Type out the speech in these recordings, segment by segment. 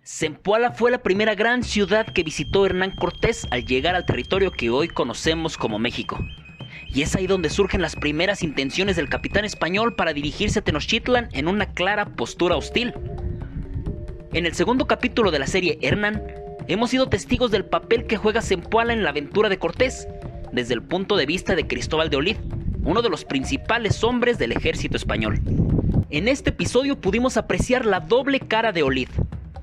Zempoala fue la primera gran ciudad que visitó Hernán Cortés al llegar al territorio que hoy conocemos como México. Y es ahí donde surgen las primeras intenciones del capitán español para dirigirse a Tenochtitlan en una clara postura hostil. En el segundo capítulo de la serie Hernán, hemos sido testigos del papel que juega Zempoala en la aventura de Cortés, desde el punto de vista de Cristóbal de Olid, uno de los principales hombres del ejército español. En este episodio pudimos apreciar la doble cara de Olid,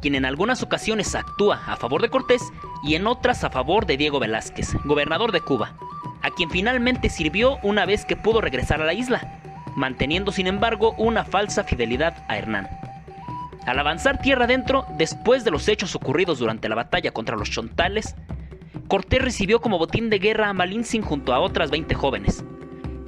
quien en algunas ocasiones actúa a favor de Cortés y en otras a favor de Diego Velázquez, gobernador de Cuba, a quien finalmente sirvió una vez que pudo regresar a la isla, manteniendo sin embargo una falsa fidelidad a Hernán. Al avanzar tierra adentro, después de los hechos ocurridos durante la batalla contra los chontales, Cortés recibió como botín de guerra a Malintzin junto a otras 20 jóvenes,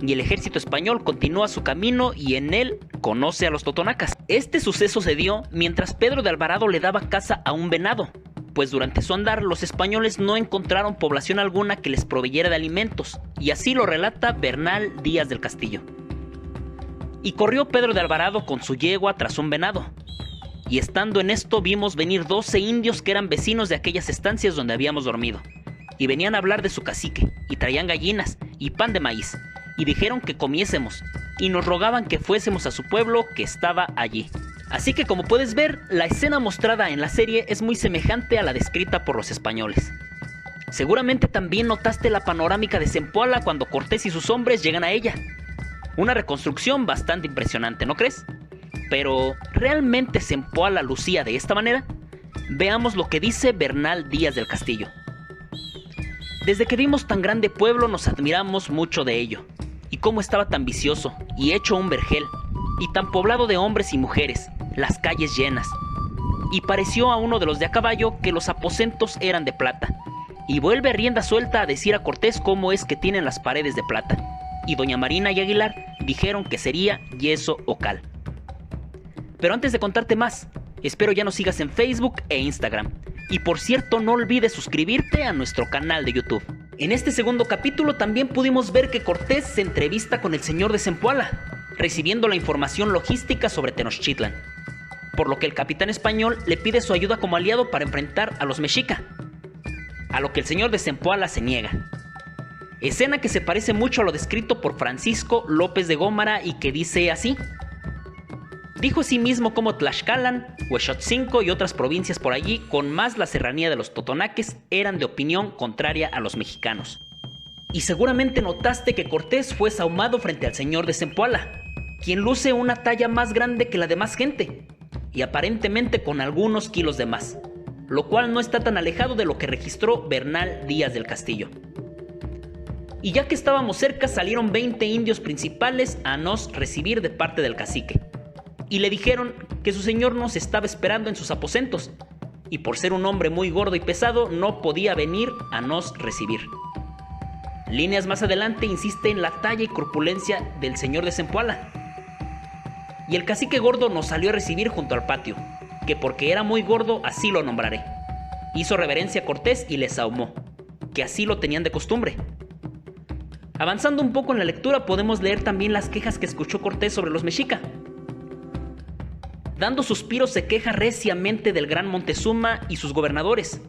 y el ejército español continúa su camino y en él conoce a los totonacas. Este suceso se dio mientras Pedro de Alvarado le daba caza a un venado, pues durante su andar los españoles no encontraron población alguna que les proveyera de alimentos, y así lo relata Bernal Díaz del Castillo. Y corrió Pedro de Alvarado con su yegua tras un venado, y estando en esto vimos venir 12 indios que eran vecinos de aquellas estancias donde habíamos dormido, y venían a hablar de su cacique, y traían gallinas y pan de maíz, y dijeron que comiésemos, y nos rogaban que fuésemos a su pueblo que estaba allí. Así que como puedes ver, la escena mostrada en la serie es muy semejante a la descrita por los españoles. Seguramente también notaste la panorámica de Zempoala cuando Cortés y sus hombres llegan a ella. Una reconstrucción bastante impresionante, ¿no crees? Pero, ¿realmente Zempoala lucía de esta manera? Veamos lo que dice Bernal Díaz del Castillo. Desde que vimos tan grande pueblo nos admiramos mucho de ello, y cómo estaba tan vicioso, y hecho un vergel, y tan poblado de hombres y mujeres, las calles llenas. Y pareció a uno de los de a caballo que los aposentos eran de plata, y vuelve a rienda suelta a decir a Cortés cómo es que tienen las paredes de plata, y doña Marina y Aguilar dijeron que sería yeso o cal. Pero antes de contarte más, espero ya nos sigas en Facebook e Instagram. Y por cierto, no olvides suscribirte a nuestro canal de YouTube. En este segundo capítulo también pudimos ver que Cortés se entrevista con el señor de Zempoala, recibiendo la información logística sobre Tenochtitlan, por lo que el capitán español le pide su ayuda como aliado para enfrentar a los mexica, a lo que el señor de Zempoala se niega. Escena que se parece mucho a lo descrito por Francisco López de Gómara y que dice así: dijo asimismo como Tlaxcalan, Huexotzinco y otras provincias por allí, con más la serranía de los totonaques, eran de opinión contraria a los mexicanos. Y seguramente notaste que Cortés fue sahumado frente al señor de Zempoala, quien luce una talla más grande que la demás gente, y aparentemente con algunos kilos de más, lo cual no está tan alejado de lo que registró Bernal Díaz del Castillo. Y ya que estábamos cerca, salieron 20 indios principales a nos recibir de parte del cacique, y le dijeron que su señor nos estaba esperando en sus aposentos, y por ser un hombre muy gordo y pesado no podía venir a nos recibir. Líneas más adelante insiste en la talla y corpulencia del señor de Zempoala. Y el cacique gordo nos salió a recibir junto al patio, que porque era muy gordo así lo nombraré. Hizo reverencia a Cortés y les sahumó, que así lo tenían de costumbre. Avanzando un poco en la lectura podemos leer también las quejas que escuchó Cortés sobre los mexica. Dando suspiros se queja reciamente del gran Montezuma y sus gobernadores,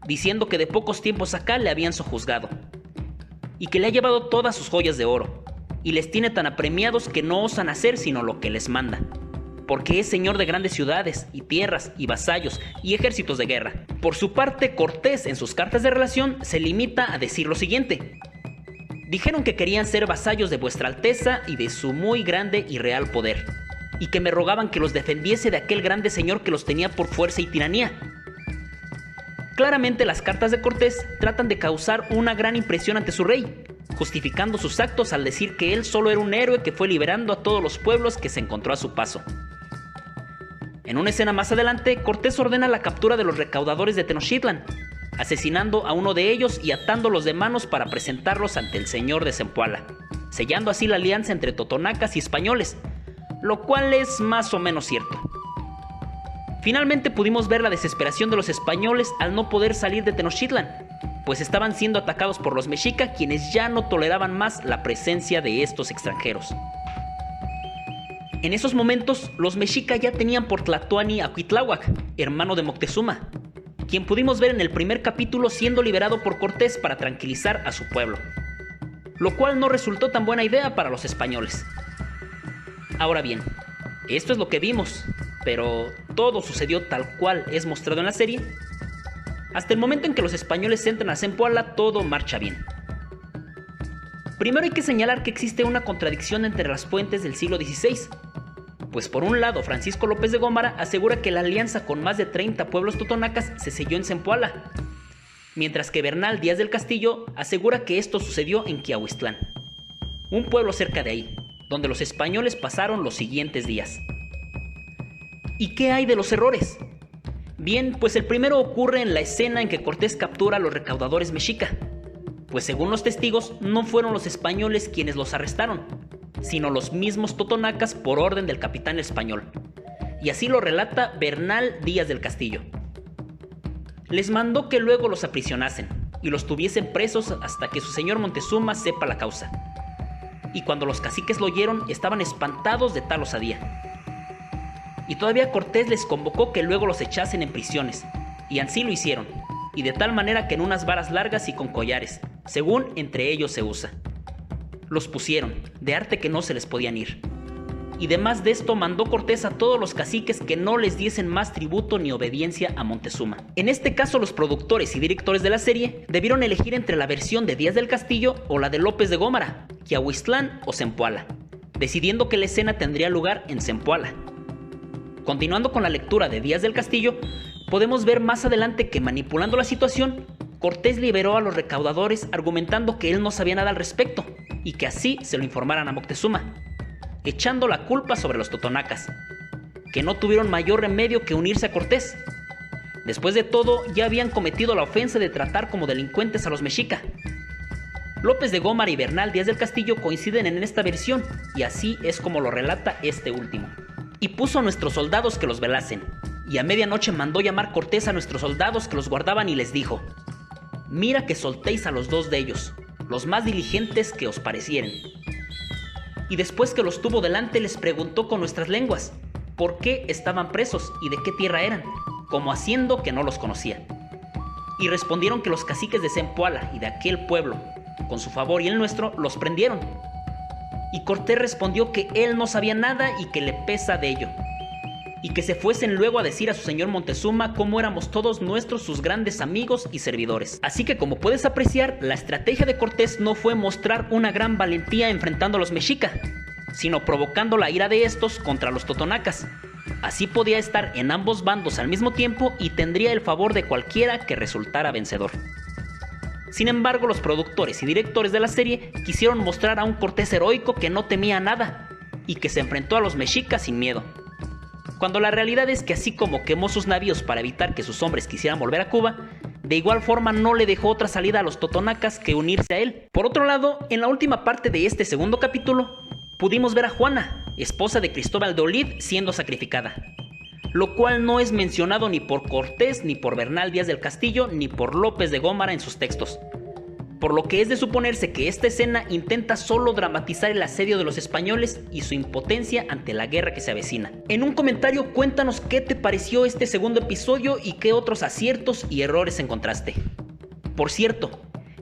diciendo que de pocos tiempos acá le habían sojuzgado, y que le ha llevado todas sus joyas de oro, y les tiene tan apremiados que no osan hacer sino lo que les manda, porque es señor de grandes ciudades, y tierras, y vasallos, y ejércitos de guerra. Por su parte, Cortés en sus cartas de relación se limita a decir lo siguiente: dijeron que querían ser vasallos de vuestra alteza y de su muy grande y real poder, y que me rogaban que los defendiese de aquel grande señor que los tenía por fuerza y tiranía. Claramente las cartas de Cortés tratan de causar una gran impresión ante su rey, justificando sus actos al decir que él solo era un héroe que fue liberando a todos los pueblos que se encontró a su paso. En una escena más adelante, Cortés ordena la captura de los recaudadores de Tenochtitlan, asesinando a uno de ellos y atándolos de manos para presentarlos ante el señor de Zempoala, sellando así la alianza entre totonacas y españoles, lo cual es más o menos cierto. Finalmente pudimos ver la desesperación de los españoles al no poder salir de Tenochtitlan, pues estaban siendo atacados por los mexica, quienes ya no toleraban más la presencia de estos extranjeros. En esos momentos, los mexicas ya tenían por Tlatoani a Cuitláhuac, hermano de Moctezuma, quien pudimos ver en el primer capítulo siendo liberado por Cortés para tranquilizar a su pueblo, lo cual no resultó tan buena idea para los españoles. Ahora bien, esto es lo que vimos, pero ¿todo sucedió tal cual es mostrado en la serie? Hasta el momento en que los españoles entran a Zempoala, todo marcha bien. Primero hay que señalar que existe una contradicción entre las fuentes del siglo XVI, pues por un lado Francisco López de Gómara asegura que la alianza con más de 30 pueblos totonacas se selló en Zempoala, mientras que Bernal Díaz del Castillo asegura que esto sucedió en Quiahuistlán, un pueblo cerca de ahí, donde los españoles pasaron los siguientes días. ¿Y qué hay de los errores? Bien, pues el primero ocurre en la escena en que Cortés captura a los recaudadores mexica, pues según los testigos no fueron los españoles quienes los arrestaron, sino los mismos totonacas por orden del capitán español, y así lo relata Bernal Díaz del Castillo. Les mandó que luego los aprisionasen y los tuviesen presos hasta que su señor Montezuma sepa la causa. Y cuando los caciques lo oyeron, estaban espantados de tal osadía. Y todavía Cortés les convocó que luego los echasen en prisiones, y así lo hicieron, y de tal manera que en unas varas largas y con collares, según entre ellos se usa. Los pusieron, de arte que no se les podían ir. Y demás de esto mandó Cortés a todos los caciques que no les diesen más tributo ni obediencia a Montezuma. En este caso, los productores y directores de la serie debieron elegir entre la versión de Díaz del Castillo o la de López de Gómara, Quiahuistlán o Zempoala, decidiendo que la escena tendría lugar en Zempoala. Continuando con la lectura de Díaz del Castillo, podemos ver más adelante que manipulando la situación, Cortés liberó a los recaudadores argumentando que él no sabía nada al respecto y que así se lo informaran a Moctezuma, echando la culpa sobre los totonacas, que no tuvieron mayor remedio que unirse a Cortés. Después de todo, ya habían cometido la ofensa de tratar como delincuentes a los mexica. López de Gómara y Bernal Díaz del Castillo coinciden en esta versión, y así es como lo relata este último. Y puso a nuestros soldados que los velasen, y a medianoche mandó llamar Cortés a nuestros soldados que los guardaban y les dijo: mira que soltéis a los dos de ellos, los más diligentes que os parecieren. Y después que los tuvo delante les preguntó con nuestras lenguas por qué estaban presos y de qué tierra eran, como haciendo que no los conocía. Y respondieron que los caciques de Zempoala y de aquel pueblo, con su favor y el nuestro, los prendieron. Y Cortés respondió que él no sabía nada y que le pesa de ello, y que se fuesen luego a decir a su señor Montezuma cómo éramos todos nuestros sus grandes amigos y servidores. Así que, como puedes apreciar, la estrategia de Cortés no fue mostrar una gran valentía enfrentando a los mexica, sino provocando la ira de estos contra los totonacas. Así podía estar en ambos bandos al mismo tiempo y tendría el favor de cualquiera que resultara vencedor. Sin embargo, los productores y directores de la serie quisieron mostrar a un Cortés heroico que no temía nada y que se enfrentó a los mexicas sin miedo, cuando la realidad es que así como quemó sus navíos para evitar que sus hombres quisieran volver a Cuba, de igual forma no le dejó otra salida a los totonacas que unirse a él. Por otro lado, en la última parte de este segundo capítulo, pudimos ver a Juana, esposa de Cristóbal de Olid, siendo sacrificada, lo cual no es mencionado ni por Cortés, ni por Bernal Díaz del Castillo, ni por López de Gómara en sus textos, por lo que es de suponerse que esta escena intenta solo dramatizar el asedio de los españoles y su impotencia ante la guerra que se avecina. En un comentario cuéntanos qué te pareció este segundo episodio y qué otros aciertos y errores encontraste. Por cierto,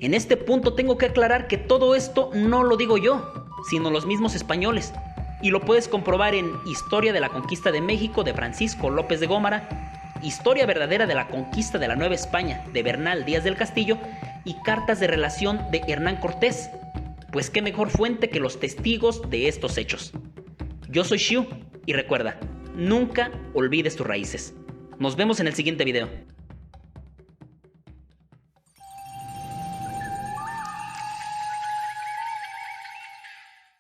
en este punto tengo que aclarar que todo esto no lo digo yo, sino los mismos españoles, y lo puedes comprobar en Historia de la Conquista de México de Francisco López de Gómara, Historia verdadera de la conquista de la Nueva España de Bernal Díaz del Castillo y Cartas de relación de Hernán Cortés, pues qué mejor fuente que los testigos de estos hechos. Yo soy Xiu y recuerda, nunca olvides tus raíces. Nos vemos en el siguiente video.